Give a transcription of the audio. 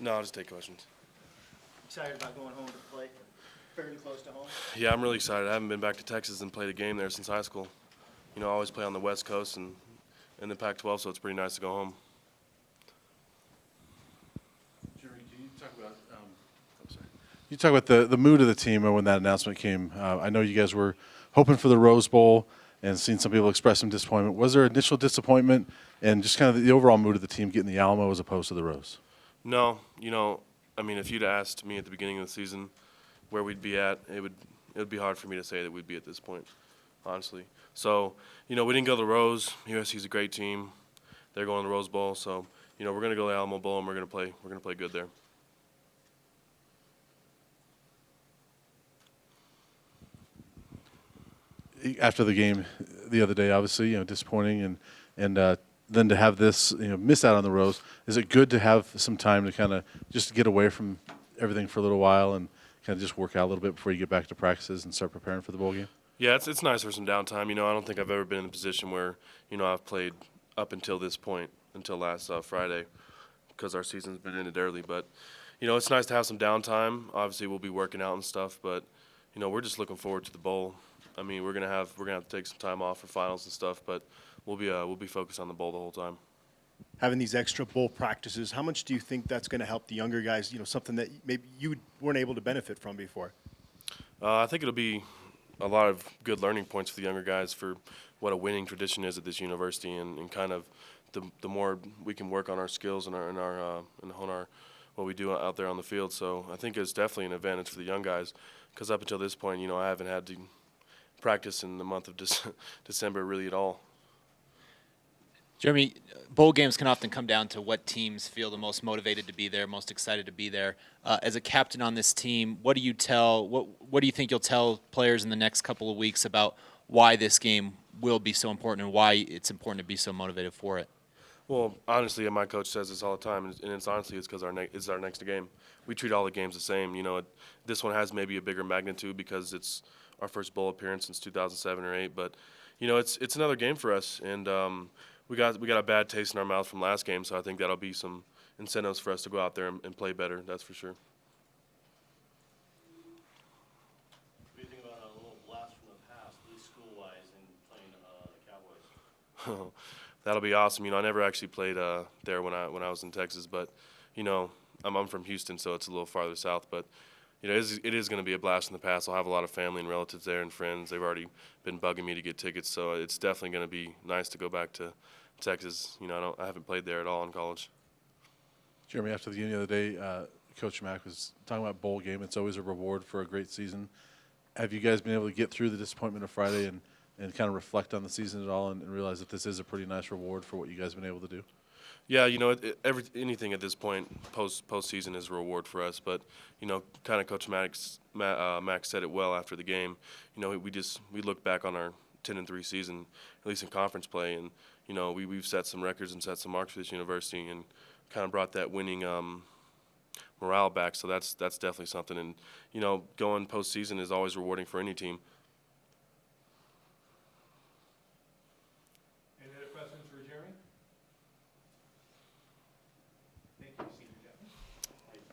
No, I'll just take questions. Excited about going home to play? Fairly close to home? Yeah, I'm really excited. I haven't been back to Texas and played a game there since high school. You know, I always play on the West Coast and in the Pac-12, so it's pretty nice to go home. Jerry, can you talk about you talk about the mood of the team when that announcement came? I know you guys were hoping for the Rose Bowl and seen some people express some disappointment. Was there initial disappointment and just kind of the overall mood of the team getting the Alamo as opposed to the Rose? No, you know, I mean, if you'd asked me at the beginning of the season where we'd be at, it would be hard for me to say that we'd be at this point, honestly. So, you know, we didn't go to the Rose. USC's a great team. They're going to the Rose Bowl, so you know we're going to go to the Alamo Bowl and we're going to play good there. After the game the other day, obviously, you know, disappointing, and then to have this, you know, miss out on the Rose. Is it good to have some time to kind of just get away from everything for a little while and kind of just work out a little bit before you get back to practices and start preparing for the bowl game? Yeah, it's nice for some downtime. You know, I don't think I've ever been in a position where, you know, I've played up until this point, until last Friday, because our season's been ended early. But, you know, it's nice to have some downtime. Obviously, we'll be working out and stuff, but, you know, we're just looking forward to the bowl. I mean, we're gonna have to take some time off for finals and stuff, but we'll be focused on the bowl the whole time. Having these extra bowl practices, how much do you think that's going to help the younger guys? You know, something that maybe you weren't able to benefit from before. I think it'll be a lot of good learning points for the younger guys for what a winning tradition is at this university, and kind of the more we can work on our skills and hone our what we do out there on the field. So I think it's definitely an advantage for the young guys, because up until this point, you know, I haven't had to practice in the month of December really at all. Jeromy, bowl games can often come down to what teams feel the most motivated to be there, most excited to be there. As a captain on this team, what do you think you'll tell players in the next couple of weeks about why this game will be so important and why it's important to be so motivated for it? Well, honestly, my coach says this all the time, and it's because it's our next game. We treat all the games the same. You know, this one has maybe a bigger magnitude because it's our first bowl appearance since 2007 or 8. But, you know, it's another game for us, and we got a bad taste in our mouth from last game, so I think that'll be some incentives for us to go out there and play better. That's for sure. What do you think about a little blast from the past, at least school-wise, in playing the Cowboys? That'll be awesome. You know, I never actually played there when I was in Texas, but you know, I'm from Houston, so it's a little farther south. But you know, it is going to be a blast in the past. I'll have a lot of family and relatives there and friends. They've already been bugging me to get tickets, so it's definitely going to be nice to go back to Texas. You know, I haven't played there at all in college. Jeromy, after the game the other day, Coach Mack was talking about bowl game. It's always a reward for a great season. Have you guys been able to get through the disappointment of Friday and kind of reflect on the season at all and realize that this is a pretty nice reward for what you guys have been able to do? Yeah, you know, anything at this point postseason is a reward for us. But you know, kind of Coach Max said it well after the game. You know, we look back on our 10-3 season, at least in conference play, and you know, we've set some records and set some marks for this university, and kind of brought that winning morale back. So that's definitely something. And you know, going postseason is always rewarding for any team.